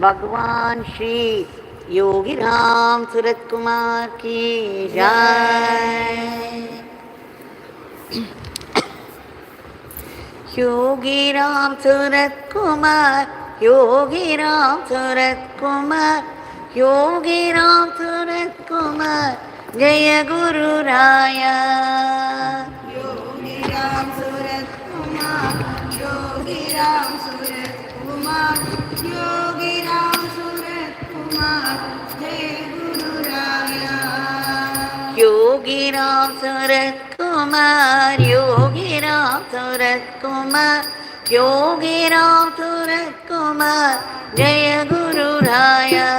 Bhagwan Shri Yogi Ramsuratkumar ki jai. Yogi Ramsuratkumar, Yogi Ramsuratkumar, Yogi Ramsuratkumar, Jaya Guru Raya. Yogi Ramsuratkumar, Yogi Ramsuratkumar, Yogi Ramsuratkumar, Jaya Guru Raya. Yogi Ramsuratkumar, Yogi Ramsuratkumar, Yogi Ramsuratkumar, Jaya Guru Raya.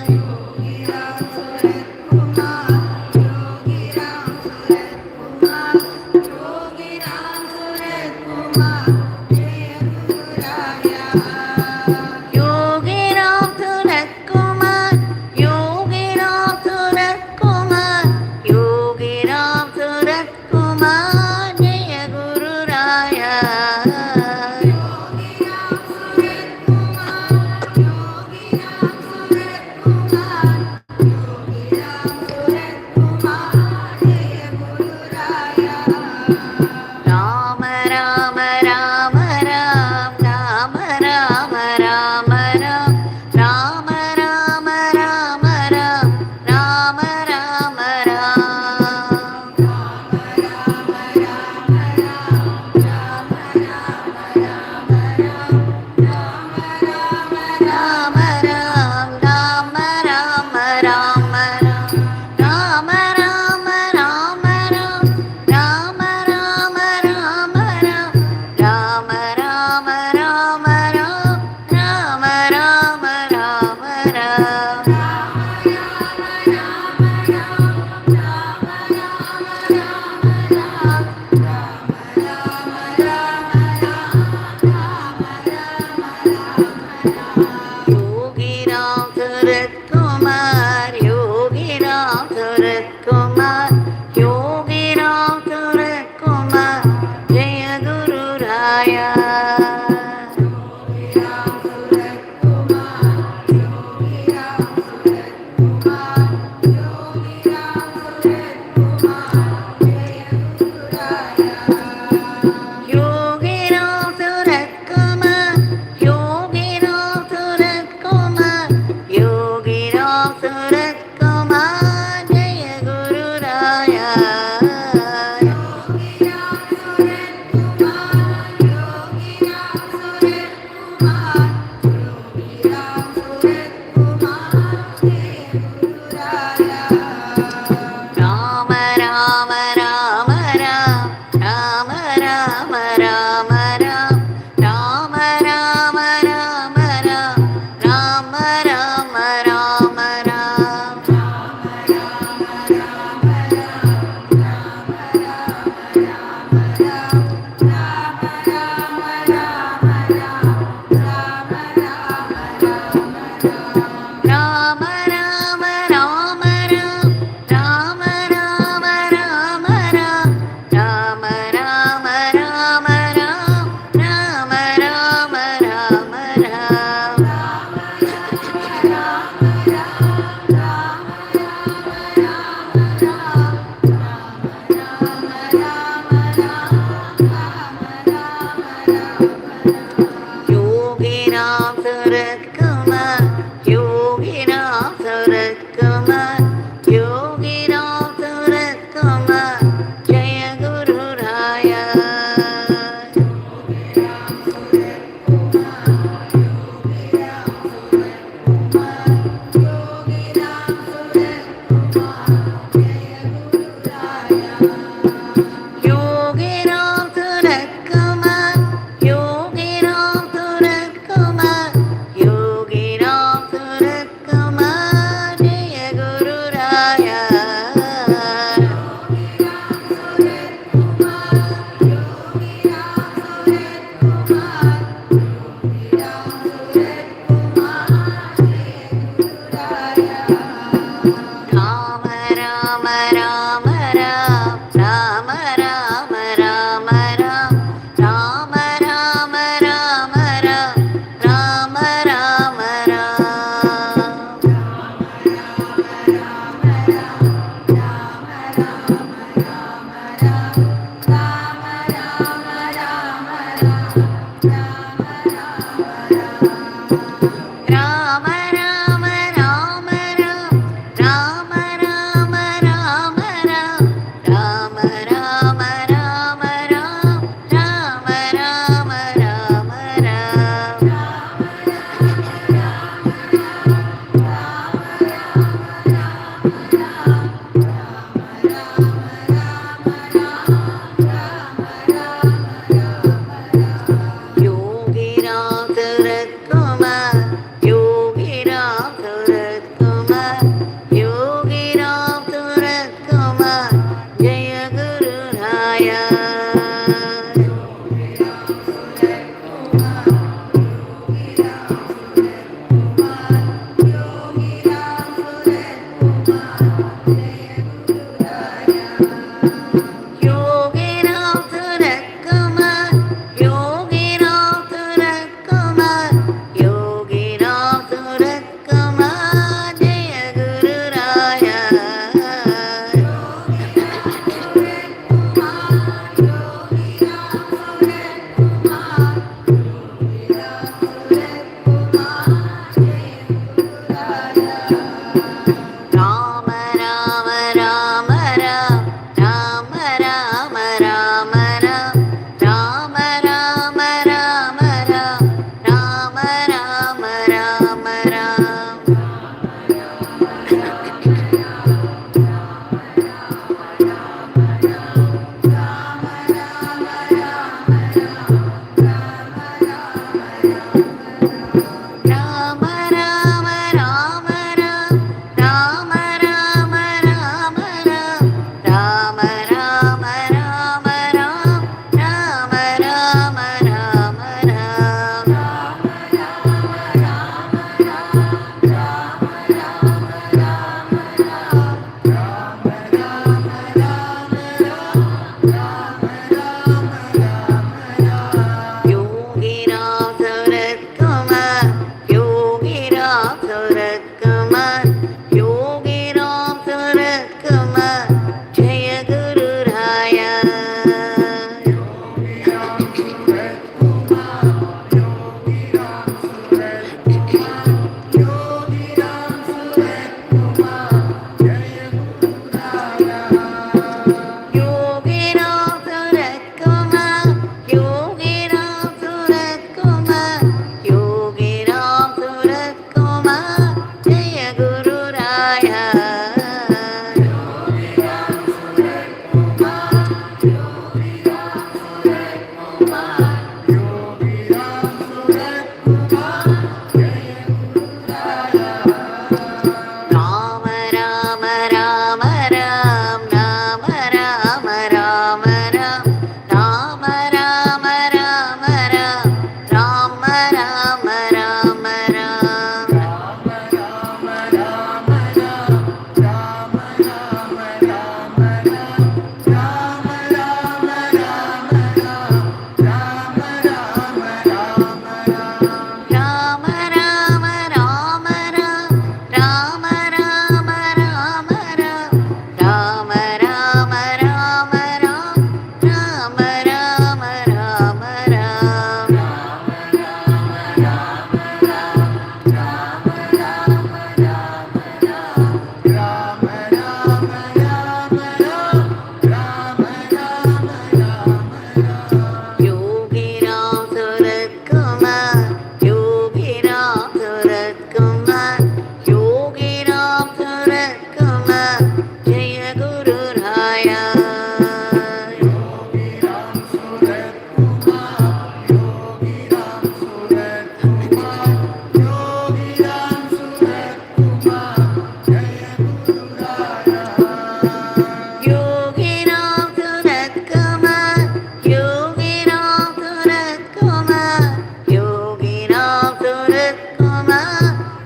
Yogi Ramsuratkumar, Yogi Ramsuratkumar, Yogi Ramsuratkumar, Jaya Guru Raya. Yogi Ramsuratkumar, Yogi Ramsuratkumar, Yogi Ramsuratkumar, Jaya Guru Raya. Yogi Ramsuratkumar,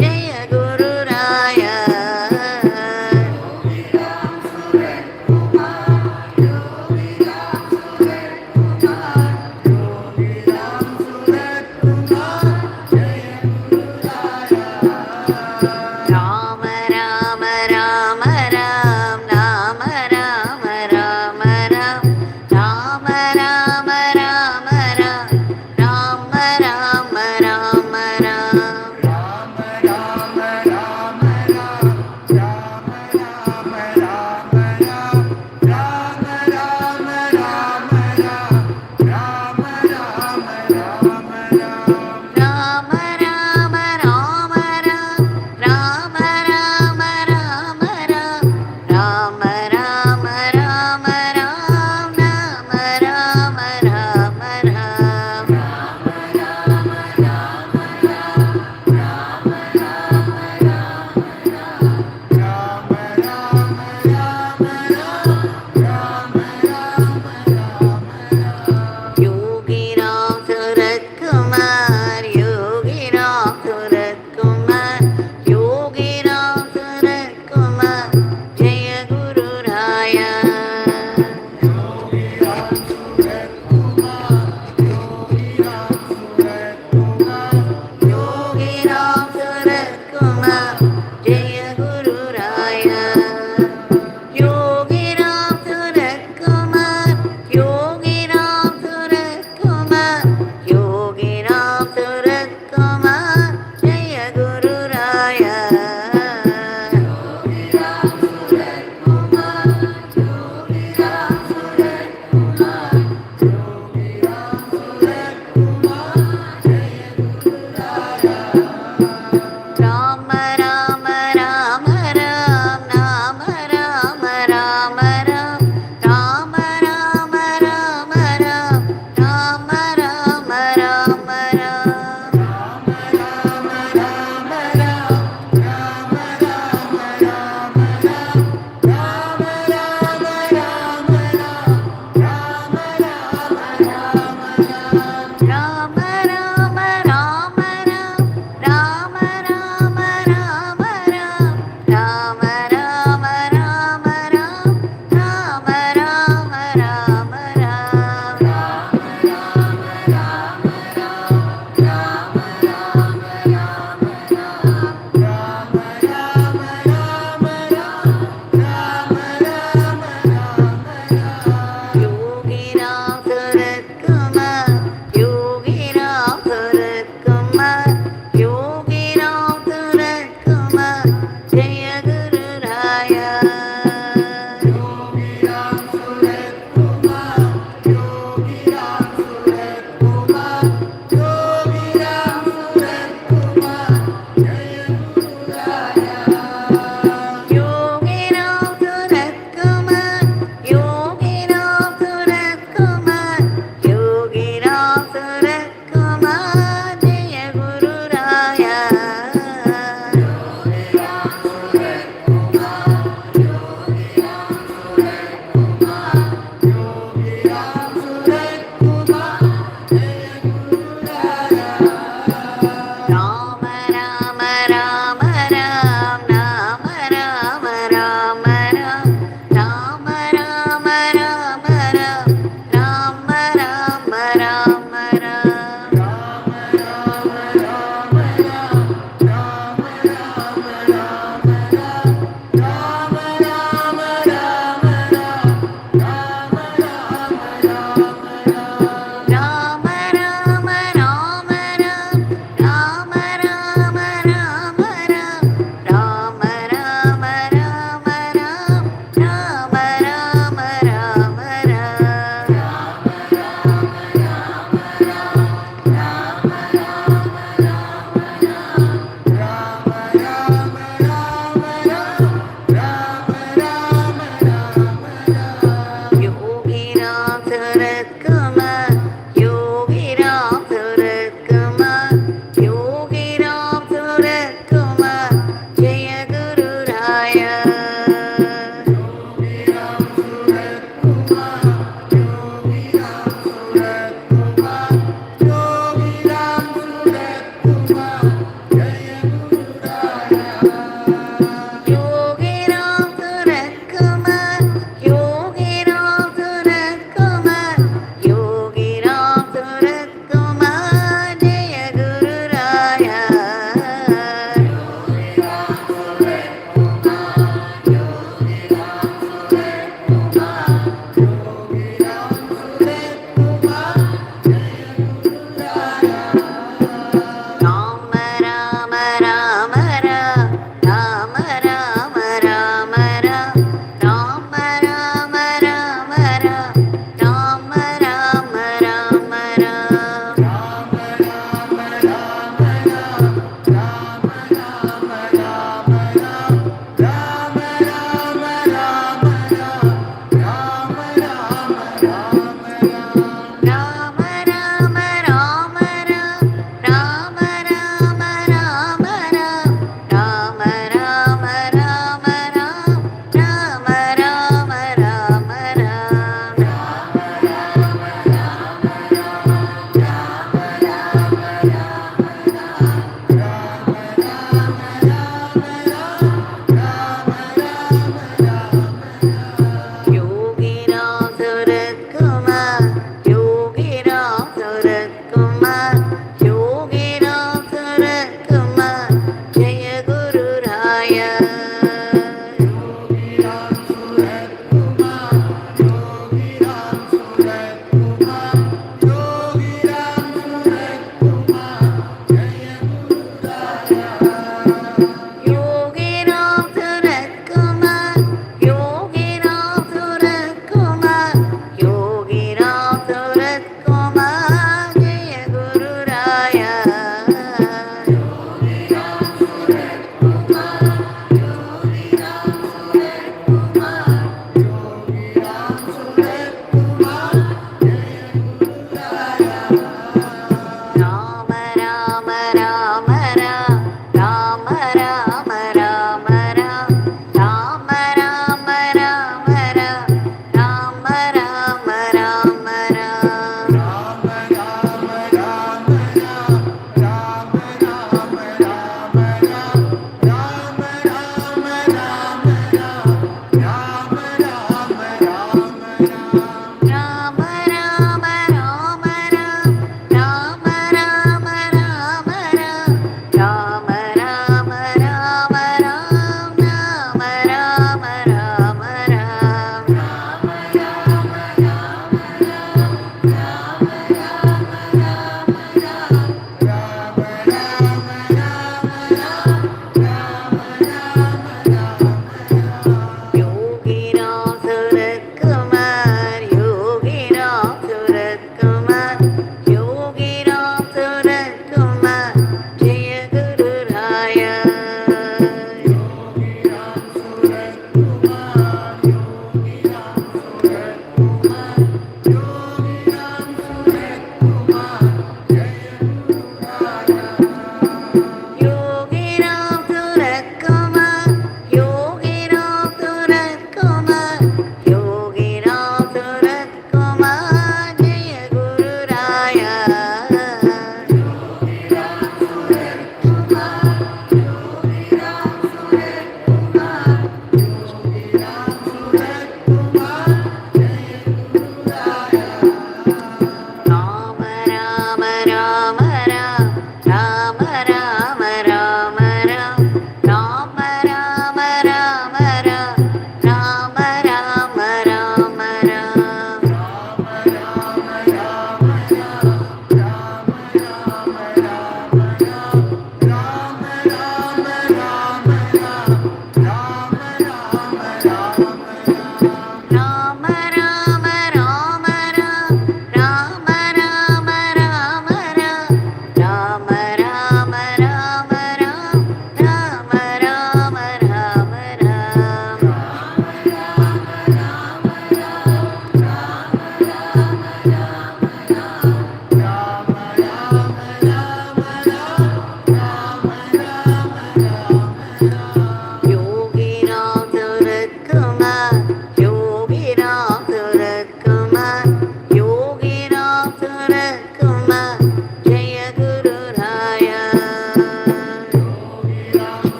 जय गुरुराय राम राम राम राम नाम Ram Ram Ram Ram Ram Ram Ram Ram Ram Ram Ram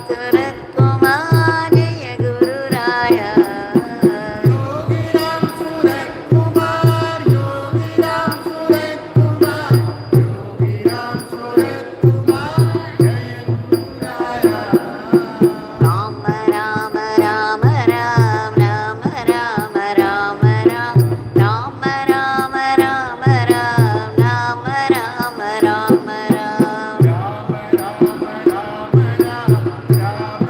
Ramsuratkumar Jaya Guru Raya. Yogi Ramsuratkumar, Yogi Ramsuratkumar, Yogi Ramsuratkumar, Jaya Guru Raya. Rama Rama Rama Ram Rama Rama Rama Ram Rama Rama Rama Ram Rama Rama Rama Ram Rama Rama Rama Rama, Rama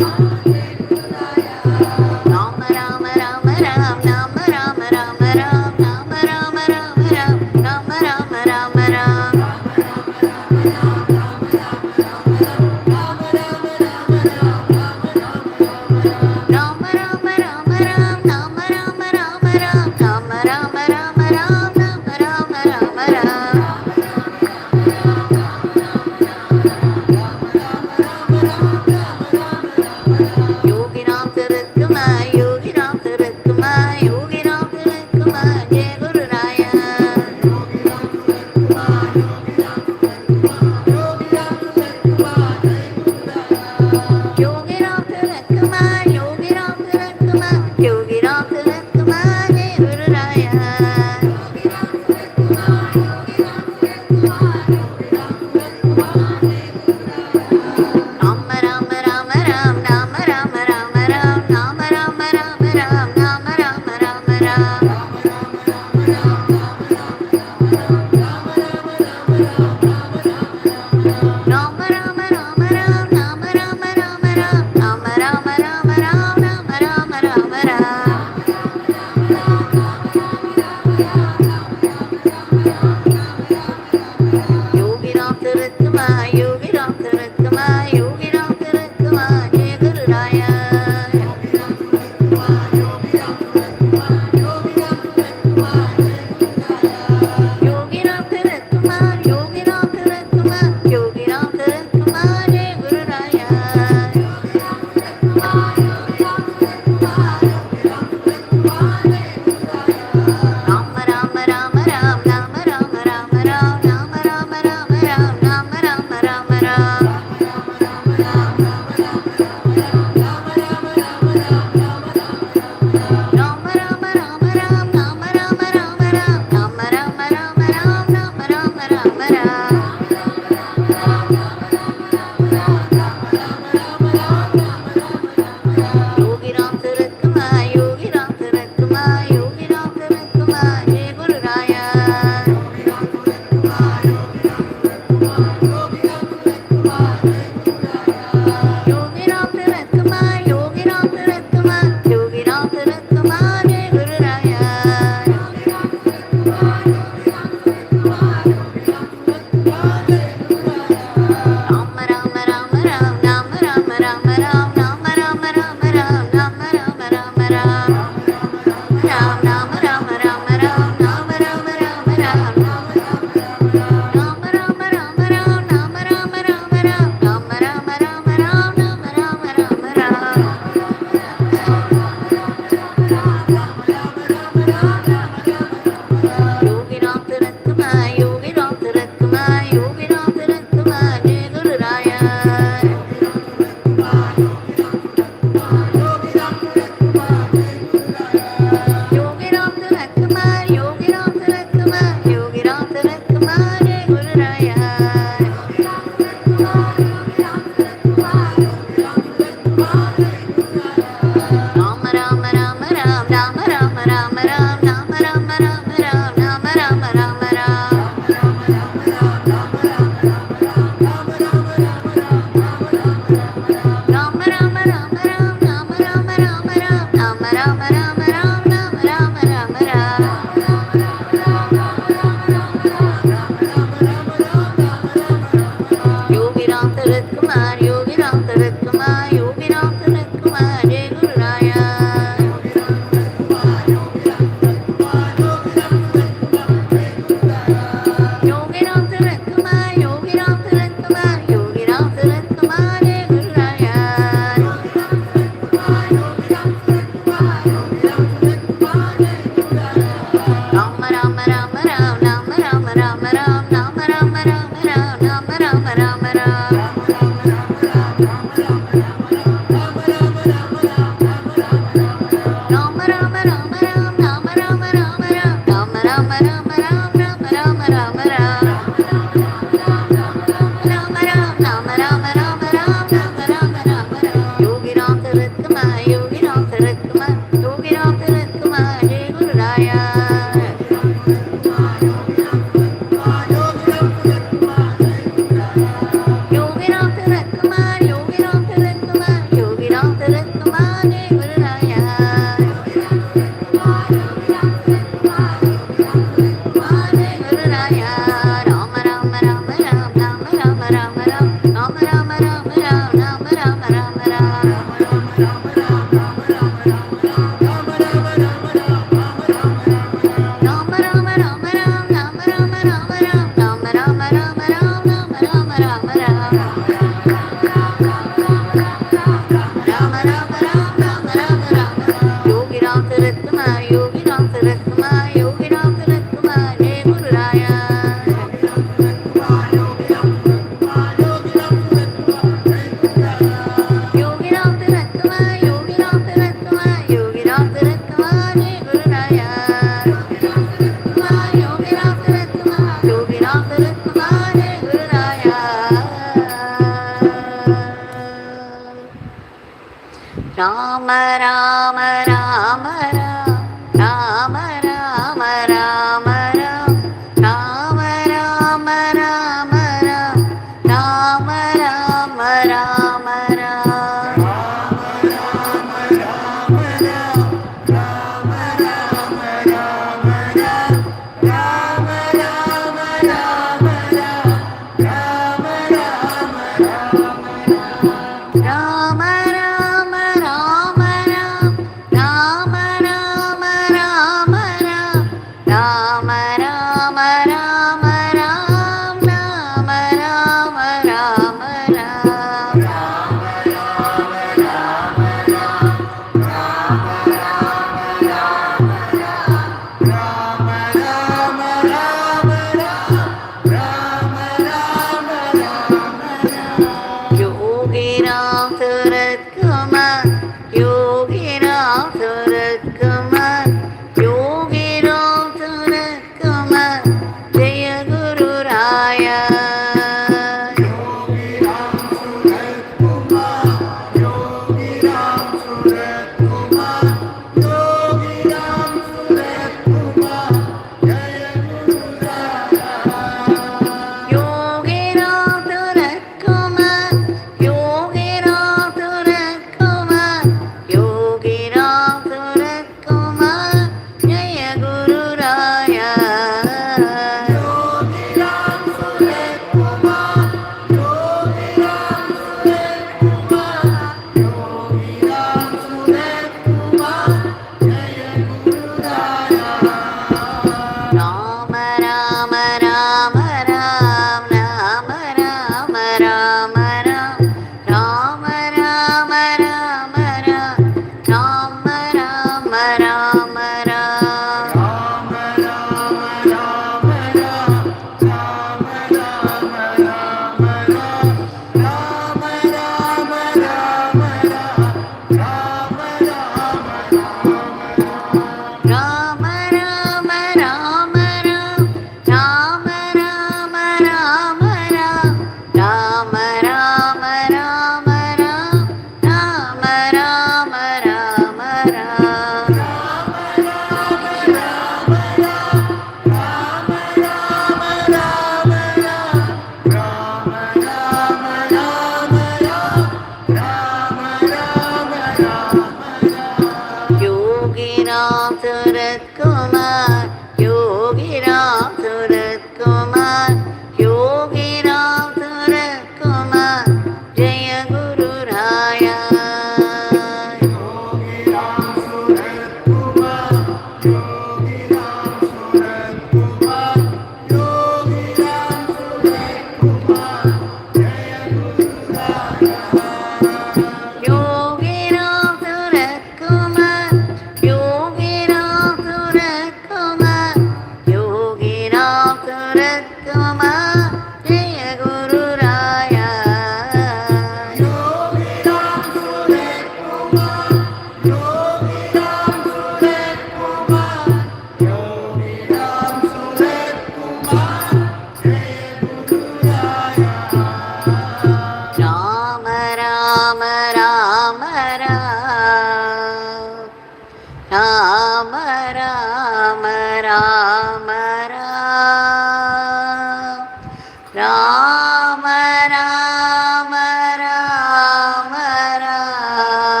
Rama Rama Rama Rama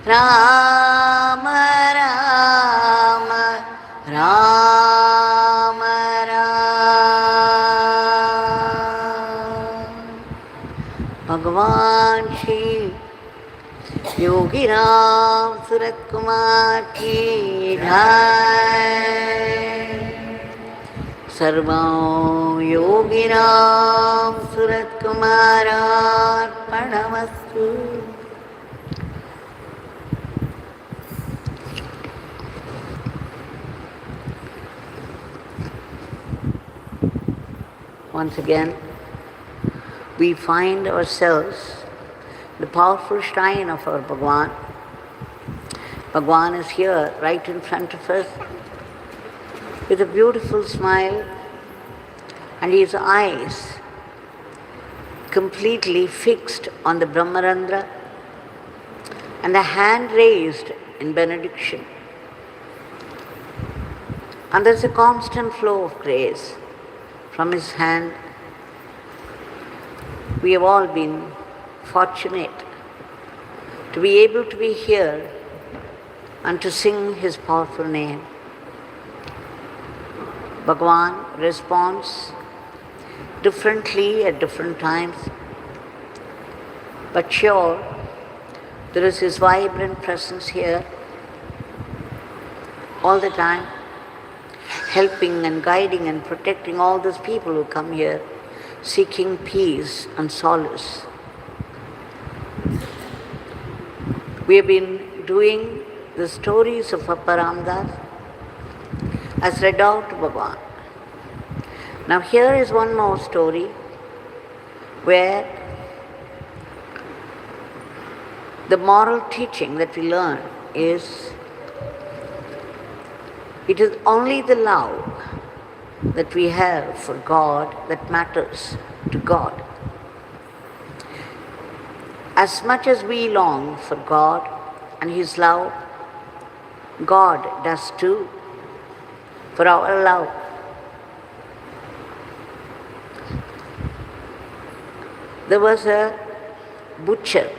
Rama Rama Rama Rama Bhagwan Shri Yogi Ramsuratkumar ki jai. Sarvam Yogi Ramsuratkumar Arpanamastu. Once again, we find ourselves the powerful shrine of our Bhagwan. Bhagwan is here, right in front of us, with a beautiful smile, and his eyes completely fixed on the Brahmarandra, and a hand raised in benediction. And there's a constant flow of grace from his hand. We have all been fortunate to be able to be here and to sing his powerful name. Bhagwan responds differently at different times, but sure, there is his vibrant presence here all the time, helping and guiding and protecting all those people who come here seeking peace and solace. We have been doing the stories of Papa Ramdas as read out to Bhagwan. Now here is one more story where the moral teaching that we learn is it is only the love that we have for God that matters to God. As much as we long for God and His love, God does too for our love. There was a butcher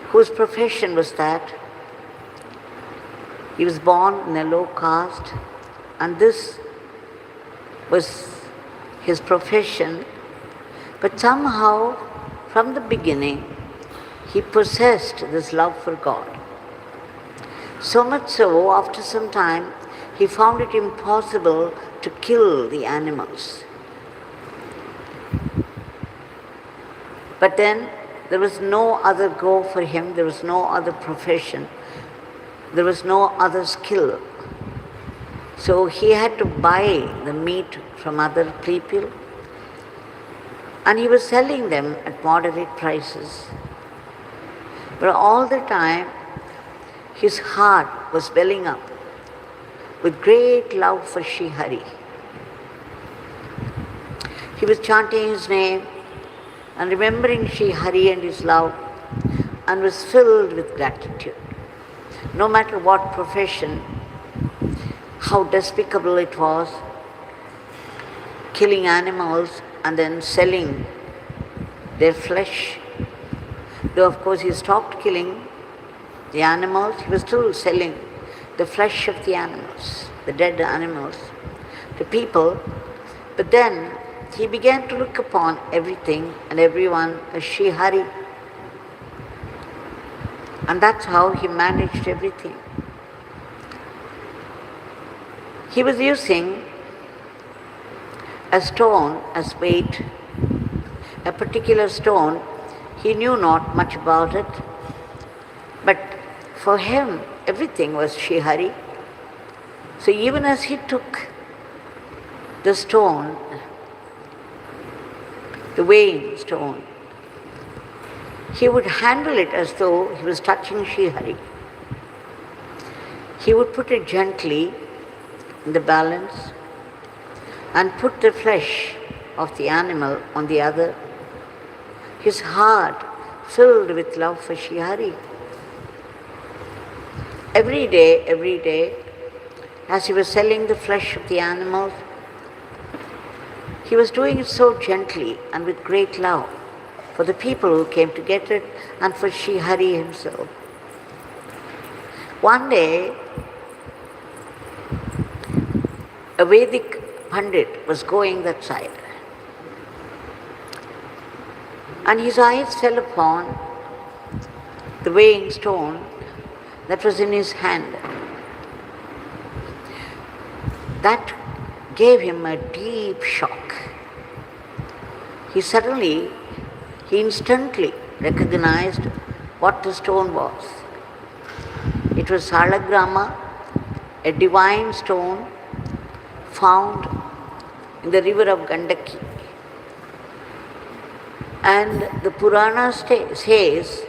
whose profession was that he was born in a low caste, and this was his profession, but somehow from the beginning he possessed this love for God. So much so, after some time, he found it impossible to kill the animals. But then there was no other go for him, there was no other profession, there was no other skill. So he had to buy the meat from other people, and he was selling them at moderate prices. But all the time, his heart was welling up with great love for Shri Hari. He was chanting his name and remembering Shri Hari and his love, and was filled with gratitude. No matter what profession, how despicable it was, killing animals and then selling their flesh. Though of course he stopped killing the animals, he was still selling the flesh of the animals, the dead animals, to people. But then he began to look upon everything and everyone as Shri Hari. And that's how he managed everything. He was using a stone as bait, a particular stone. He knew not much about it, but for him everything was Shri Hari. So even as he took the stone, the weighing stone, he would handle it as though he was touching Shri Hari. He would put it gently in the balance and put the flesh of the animal on the other. His heart filled with love for Shri Hari. Every day, as he was selling the flesh of the animals, he was doing it so gently and with great love for the people who came to get it and for Shri Hari himself. One day, a Vedic Pandit was going that side, and his eyes fell upon the weighing stone that was in his hand. That gave him a deep shock. He instantly recognized what the stone was. It was Shaligram, a divine stone found in the river of Gandaki. And the Purana says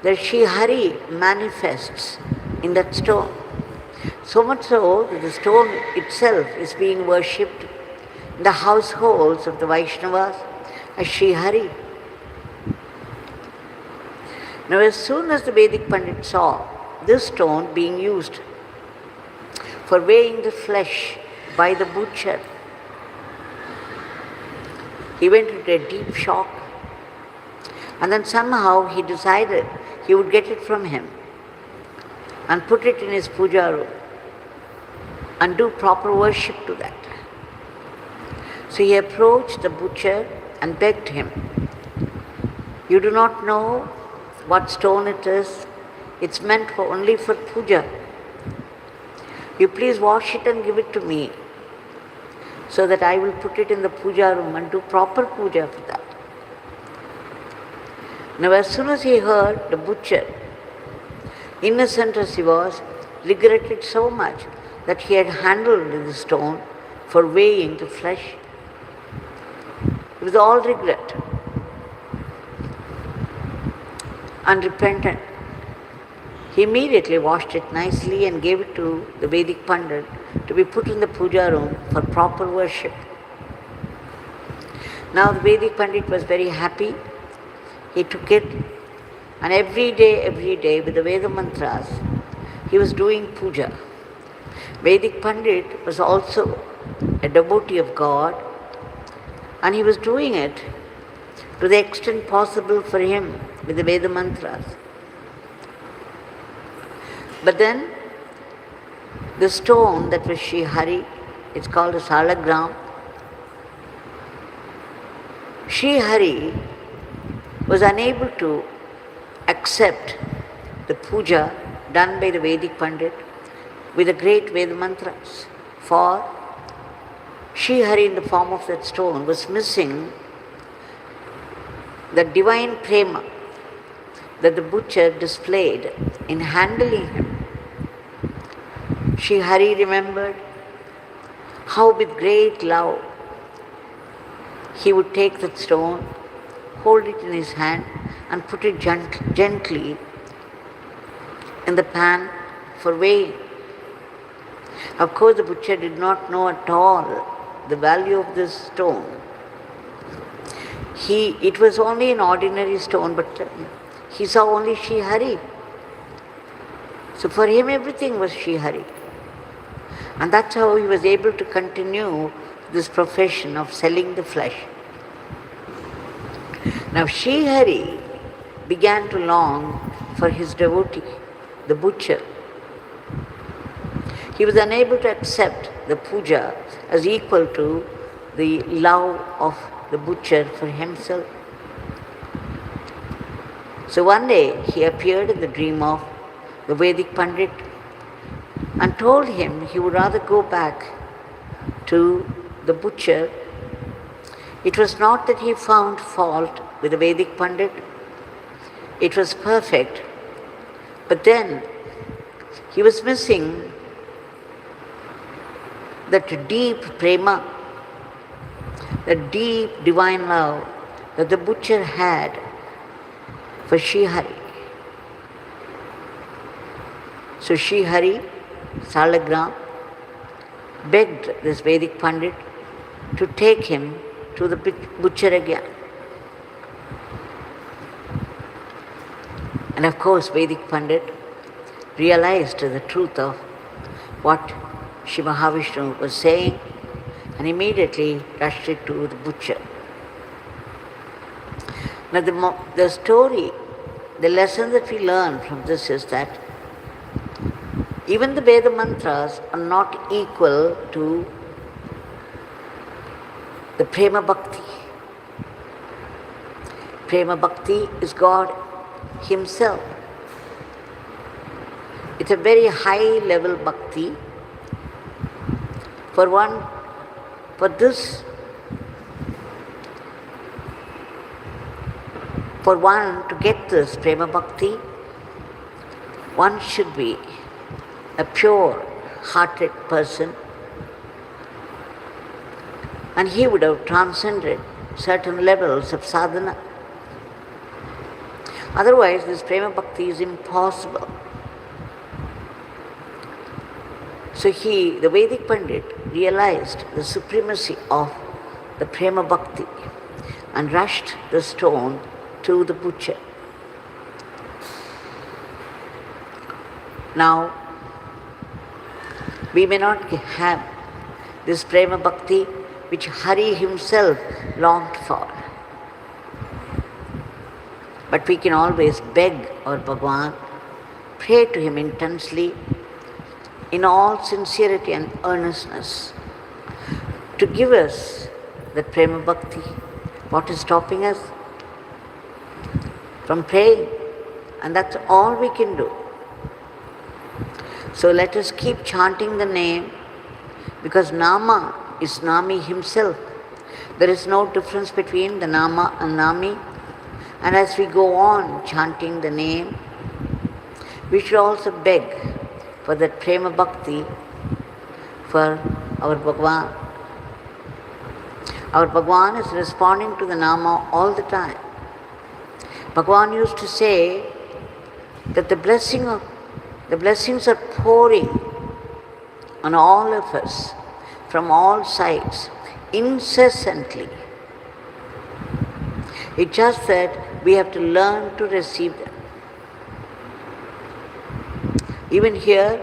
that Shri Hari manifests in that stone. So much so that the stone itself is being worshipped in the households of the Vaishnavas as Shri Hari. Now, as soon as the Vedic Pandit saw this stone being used for weighing the flesh by the butcher, he went into a deep shock, and then somehow he decided he would get it from him and put it in his puja room and do proper worship to that. So he approached the butcher and begged him, "You do not know what stone it is. It's meant only for puja. You please wash it and give it to me so that I will put it in the puja room and do proper puja for that." Now, as soon as he heard, the butcher, innocent as he was, regretted so much that he had handled the stone for weighing the flesh. It was all regret and repentant. He immediately washed it nicely and gave it to the Vedic Pandit to be put in the puja room for proper worship. Now the Vedic Pandit was very happy. He took it, and every day with the Veda mantras, he was doing puja. Vedic Pandit was also a devotee of God, and he was doing it to the extent possible for him with the Veda mantras. But then the stone that was Shri Hari, it's called a Shaligram. Shri Hari was unable to accept the puja done by the Vedic Pandit with the great Veda mantras, for Shri Hari in the form of that stone was missing the divine prema that the butcher displayed in handling him. Shri Hari remembered how with great love he would take that stone, hold it in his hand and put it gently in the pan for weighing. Of course, the butcher did not know at all the value of this stone. It was only an ordinary stone, but he saw only Shri Hari. So for him everything was Shri Hari. And that's how he was able to continue this profession of selling the flesh. Now Shri Hari began to long for his devotee, the butcher. He was unable to accept the puja as equal to the love of the butcher for himself. So one day he appeared in the dream of the Vedic Pandit and told him he would rather go back to the butcher. It was not that he found fault with the Vedic Pandit, it was perfect, but then he was missing that deep prema, that deep divine love that the butcher had for Shri Hari. So Shri Hari, Shaligram, begged this Vedic Pandit to take him to the butcher again. And of course, Vedic Pandit realized the truth of what Shri Mahavishnu was saying, and immediately rushed it to the butcher. Now the story, the lesson that we learn from this is that even the Veda mantras are not equal to the Prema Bhakti. Prema Bhakti is God Himself. It's a very high level bhakti. For one to get this Prema Bhakti, one should be a pure-hearted person, and he would have transcended certain levels of sadhana. Otherwise, this Prema Bhakti is impossible. So the Vedic Pandit, realized the supremacy of the Prema Bhakti and rushed the stone to the butcher. Now, we may not have this Prema Bhakti which Hari himself longed for, but we can always beg our Bhagwan, pray to him intensely, in all sincerity and earnestness, to give us that Prema Bhakti. What is stopping us from praying? And that's all we can do. So let us keep chanting the name, because Nama is Nami himself. There is no difference between the Nama and Nami. And as we go on chanting the name, we should also beg for that Prema Bhakti for our Bhagwan. Our Bhagwan is responding to the Nama all the time. Bhagwan used to say that the blessings are pouring on all of us from all sides incessantly. It's just that we have to learn to receive them. Even here,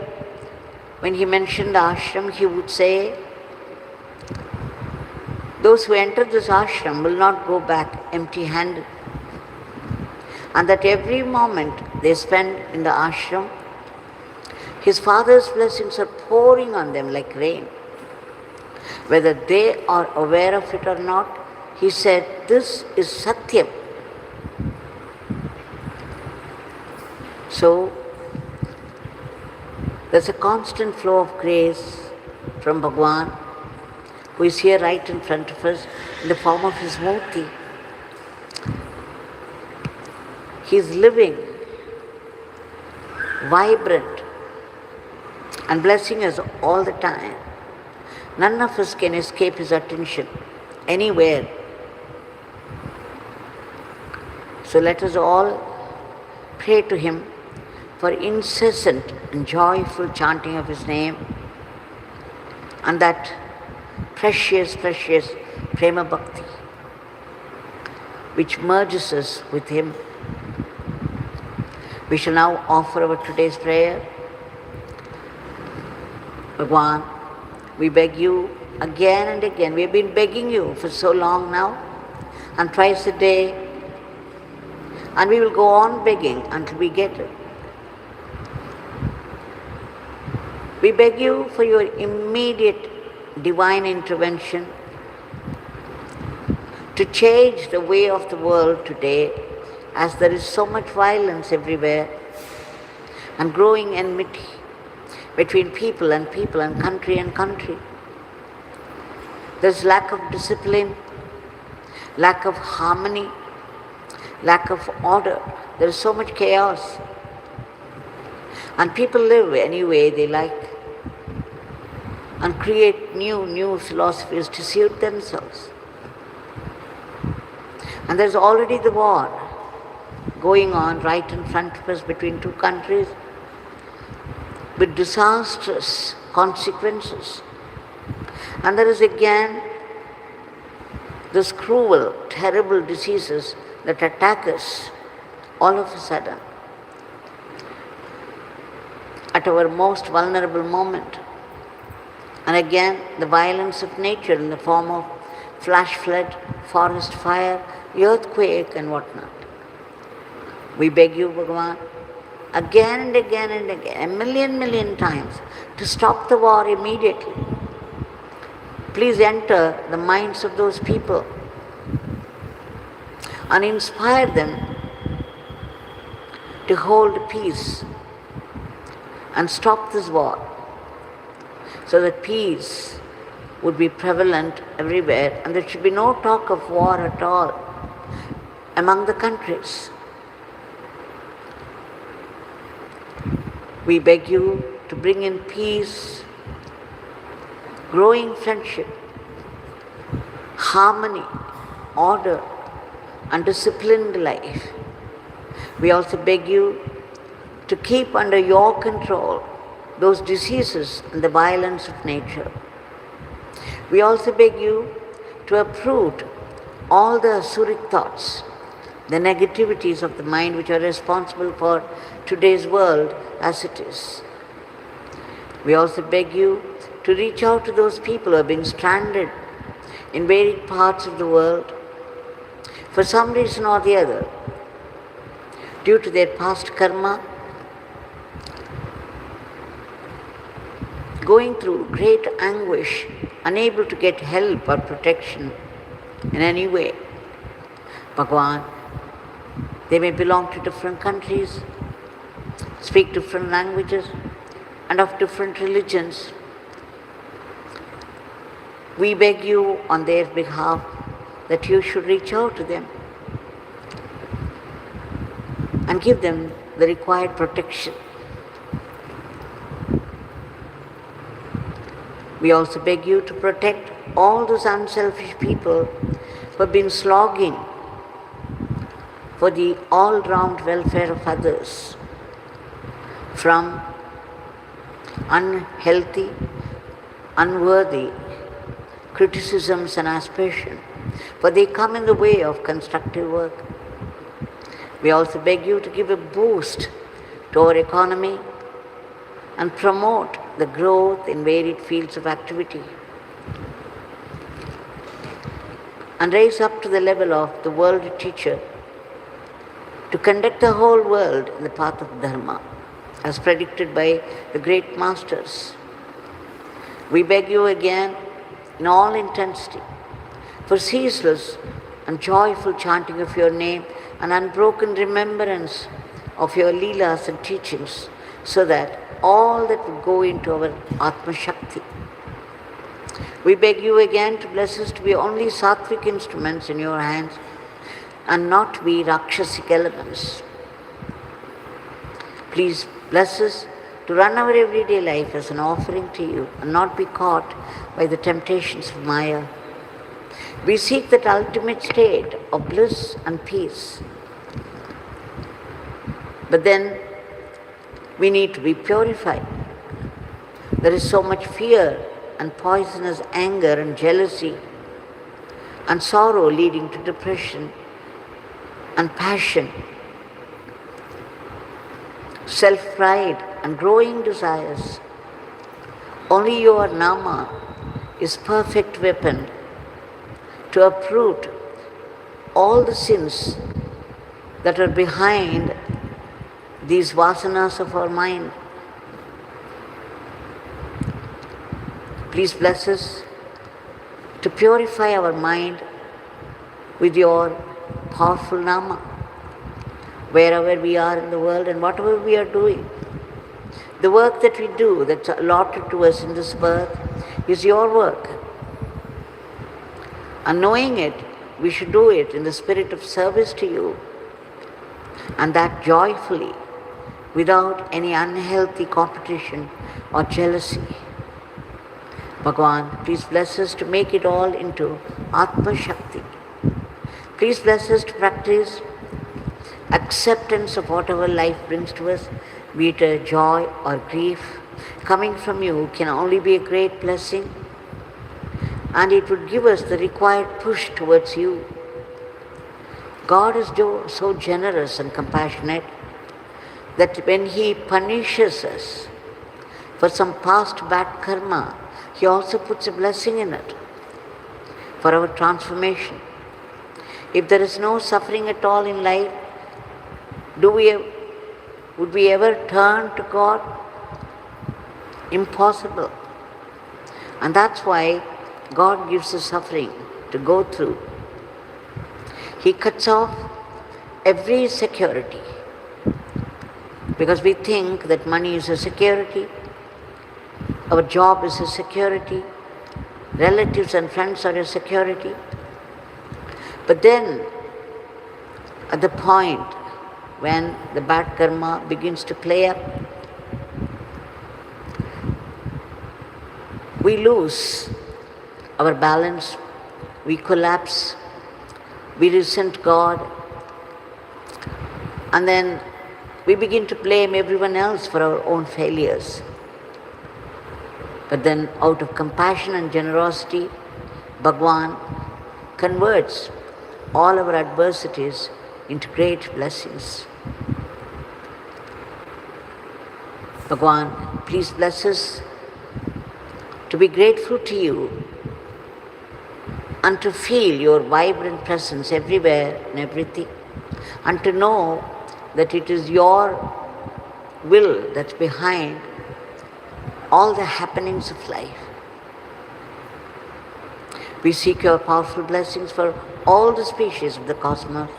when he mentioned the ashram, he would say, those who enter this ashram will not go back empty-handed. And that every moment they spend in the ashram, his father's blessings are pouring on them like rain. Whether they are aware of it or not, he said, this is Satyam. So, there's a constant flow of grace from Bhagwan, who is here right in front of us in the form of his Murthy. He is living, vibrant, and blessing us all the time. None of us can escape his attention anywhere. So let us all pray to him for incessant and joyful chanting of his name, and that precious, precious Prema Bhakti which merges us with him. We shall now offer our today's prayer. Bhagwan, we beg you again and again. We have been begging you for so long now, and twice a day, and we will go on begging until we get it. We beg you for your immediate divine intervention to change the way of the world today, as there is so much violence everywhere and growing enmity between people and country and country. There's lack of discipline, lack of harmony, lack of order. There is so much chaos. And people live any way they like and create new philosophies to suit themselves. And there's already the war going on right in front of us between two countries with disastrous consequences. And there is again this cruel, terrible diseases that attack us all of a sudden at our most vulnerable moment. And again, the violence of nature in the form of flash flood, forest fire, earthquake and whatnot. We beg you, Bhagwan, again and again and again, a million times, to stop the war immediately. Please enter the minds of those people and inspire them to hold peace and stop this war, so that peace would be prevalent everywhere and there should be no talk of war at all among the countries. We beg you to bring in peace, growing friendship, harmony, order, and disciplined life. We also beg you to keep under your control those diseases and the violence of nature. We also beg you to uproot all the asuric thoughts, the negativities of the mind which are responsible for today's world as it is. We also beg you to reach out to those people who have been stranded in varied parts of the world for some reason or the other, due to their past karma, going through great anguish, unable to get help or protection in any way. Bhagwan, they may belong to different countries, speak different languages, and of different religions. We beg you on their behalf that you should reach out to them and give them the required protection. We also beg you to protect all those unselfish people who have been slogging for the all-round welfare of others from unhealthy, unworthy criticisms and aspiration, for they come in the way of constructive work. We also beg you to give a boost to our economy and promote the growth in varied fields of activity and raise up to the level of the world teacher to conduct the whole world in the path of Dharma, as predicted by the great masters. We beg you again, in all intensity, for ceaseless and joyful chanting of your name and unbroken remembrance of your leelas and teachings, so that all that would go into our Atma Shakti. We beg you again to bless us to be only sattvic instruments in your hands and not be rakshasic elements. Please bless us to run our everyday life as an offering to you and not be caught by the temptations of Maya. We seek that ultimate state of bliss and peace. But then we need to be purified. There is so much fear and poisonous anger and jealousy and sorrow leading to depression and passion, self-pride and growing desires. Only your Nama is perfect weapon to uproot all the sins that are behind these vasanas of our mind. Please bless us to purify our mind with your powerful Nama, wherever we are in the world and whatever we are doing. The work that we do, that's allotted to us in this birth, is your work. And knowing it, we should do it in the spirit of service to you, and that joyfully, without any unhealthy competition or jealousy. Bhagwan, please bless us to make it all into Atma Shakti. Please bless us to practice acceptance of whatever life brings to us, be it a joy or grief. Coming from you can only be a great blessing, and it would give us the required push towards you. God is so generous and compassionate that when He punishes us, for some past bad karma, He also puts a blessing in it for our transformation. If there is no suffering at all in life, would we ever turn to God? Impossible. And that's why God gives us suffering to go through. He cuts off every security, because we think that money is a security, our job is a security, relatives and friends are a security. But then, at the point when the bad karma begins to play up, we lose our balance, we collapse, we resent God, and then we begin to blame everyone else for our own failures. But then, out of compassion and generosity, Bhagwan converts all our adversities into great blessings. Bhagwan, please bless us to be grateful to you and to feel your vibrant presence everywhere and everything, and to know that it is your will that's behind all the happenings of life. We seek your powerful blessings for all the species of the cosmos,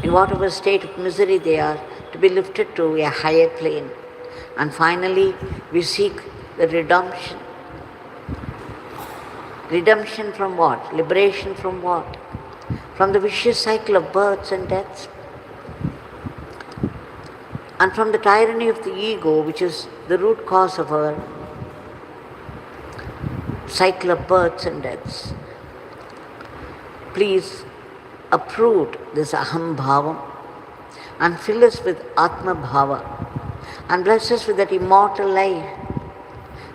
in whatever state of misery they are, to be lifted to a higher plane. And finally, we seek the redemption. Redemption from what? Liberation from what? From the vicious cycle of births and deaths, and from the tyranny of the ego, which is the root cause of our cycle of births and deaths. Please uproot this aham bhavam and fill us with atma bhava, and bless us with that immortal life,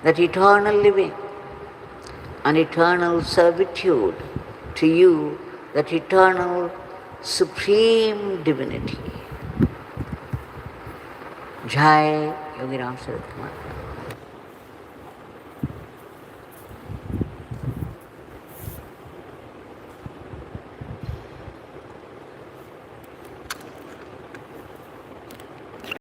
that eternal living and eternal servitude to you, that eternal supreme divinity. Jai Yogi Ramsuratkumar.